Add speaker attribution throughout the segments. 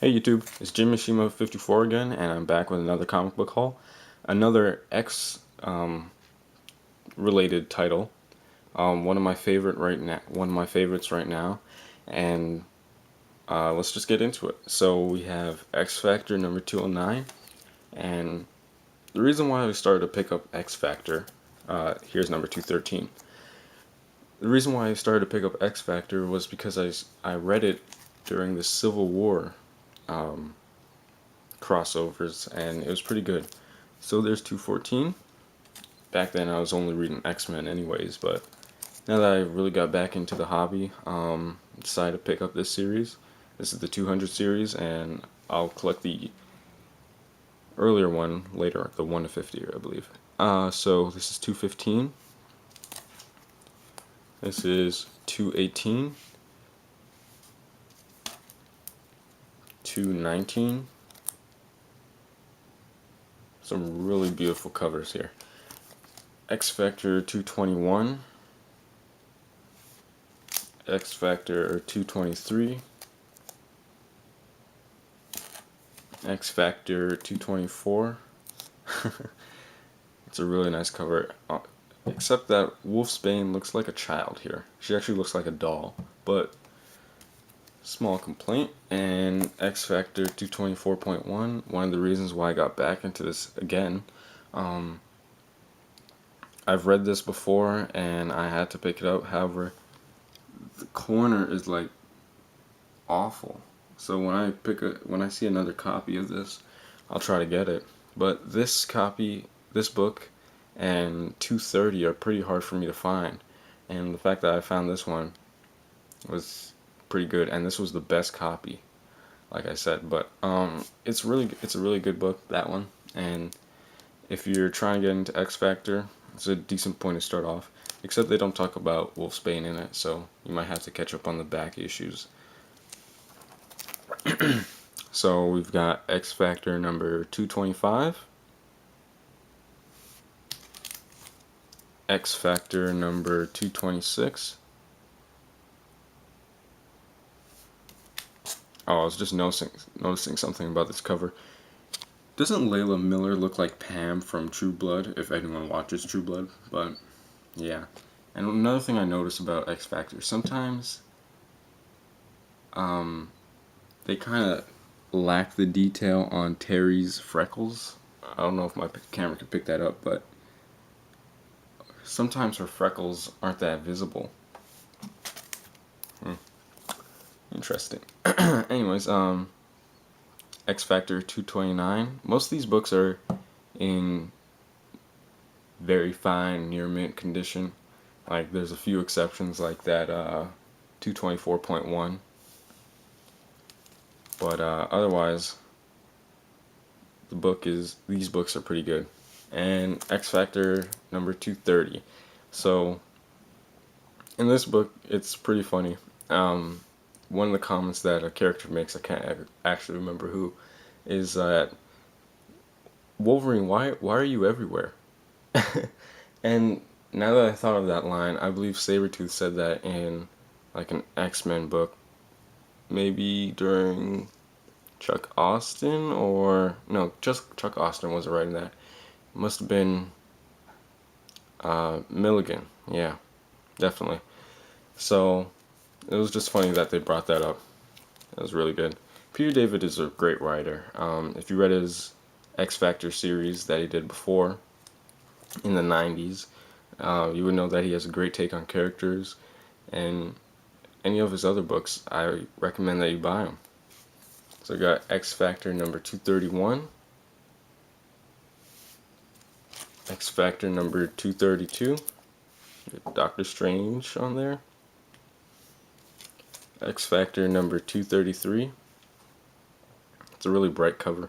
Speaker 1: Hey YouTube, it's Jim Mishima54 again, and I'm back with another comic book haul. Another X related title. One of my favorites right now, and let's just get into it. So we have X Factor number 209, and the reason why I started to pick up X Factor, here's number 213. The reason why I started to pick up X Factor was because I read it during the Civil War um, crossovers, and it was pretty good. So there's 214. Back then I was only reading X-Men anyways, but now that I really got back into the hobby, decided to pick up this series. This is the 200 series, and I'll collect the earlier one later, the 1 to 50, I believe. So this is 215. This is 218. 219. Some really beautiful covers here. X Factor 221. X Factor 223. X Factor 224. It's a really nice cover, except that Wolfsbane looks like a child here. She actually looks like a doll, but small complaint. And X Factor 224.1, one of the reasons why I got back into this again. I've read this before and I had to pick it up, however, the corner is like awful. So when I see another copy of this, I'll try to get it. But this book, and 230 are pretty hard for me to find. And the fact that I found this one was pretty good, and this was the best copy, like I said. But it's a really good book, that one. And if you're trying to get into X Factor, it's a decent point to start off. Except they don't talk about Wolfsbane in it, so you might have to catch up on the back issues. So we've got X Factor number 225, X Factor number 226. Oh, I was just noticing something about this cover. Doesn't Layla Miller look like Pam from True Blood, if anyone watches True Blood? But yeah. And another thing I notice about X Factor, sometimes they kind of lack the detail on Terry's freckles. I don't know if my camera can pick that up, but sometimes her freckles aren't that visible. Interesting. Anyways, X Factor 229. Most of these books are in very fine, near mint condition. Like, there's a few exceptions, like that 224.1. But otherwise, these books are pretty good. And X Factor number 230. So in this book, it's pretty funny. One of the comments that a character makes, I can't actually remember who, is that Wolverine, why are you everywhere? And now that I thought of that line, I believe Sabretooth said that in like an X-Men book, maybe during Chuck Austin, or no, just Chuck Austin wasn't writing that. It must have been Milligan. Yeah, definitely. So it was just funny that they brought that up. It was really good. Peter David is a great writer. If you read his X Factor series that he did before in the 90s, you would know that he has a great take on characters, and any of his other books, I recommend that you buy them. So I got X Factor number 231, X Factor number 232, Doctor Strange on there, X Factor number 233. It's a really bright cover.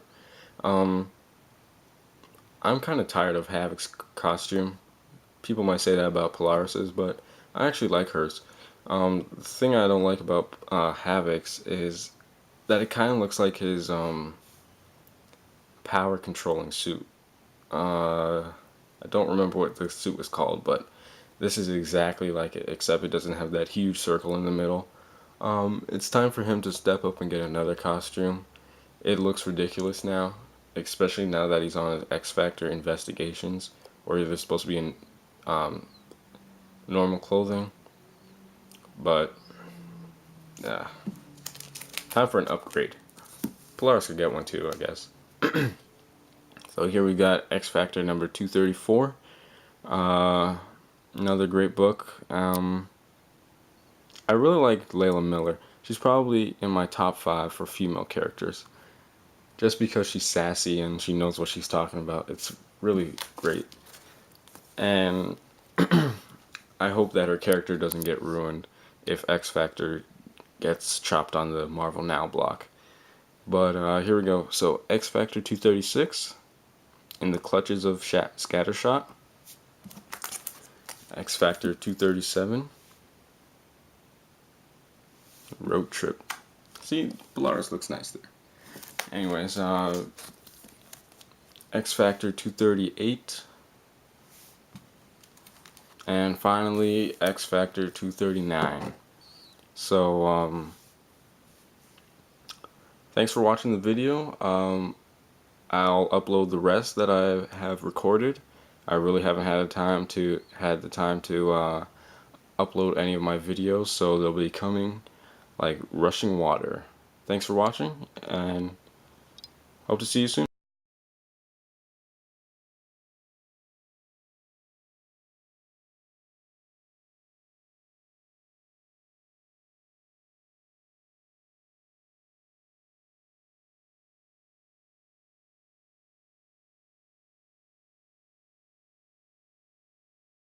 Speaker 1: I'm kind of tired of Havoc's costume. People might say that about Polaris's, but I actually like hers. The thing I don't like about Havoc's is that it kind of looks like his power controlling suit. I don't remember what the suit was called, but this is exactly like it, except it doesn't have that huge circle in the middle. It's time for him to step up and get another costume. it looks ridiculous now, especially now that he's on his X Factor investigations, where they're supposed to be in normal clothing. But uh, time for an upgrade. Polaris could get one too, I guess. So here we got X Factor number 234. Another great book. I really like Layla Miller. She's probably in my top 5 for female characters. Just because she's sassy and she knows what she's talking about. It's really great. And I hope that her character doesn't get ruined if X Factor gets chopped on the Marvel Now block. But here we go. So X Factor 236, In the Clutches of Scattershot. X Factor 237, Road Trip. See, Polaris looks nice there. Anyways, X Factor 238, and finally X Factor 239. So, thanks for watching the video. I'll upload the rest that I have recorded. I really haven't had the time to upload any of my videos, so they'll be coming like rushing water. Thanks for watching, and hope to see you soon.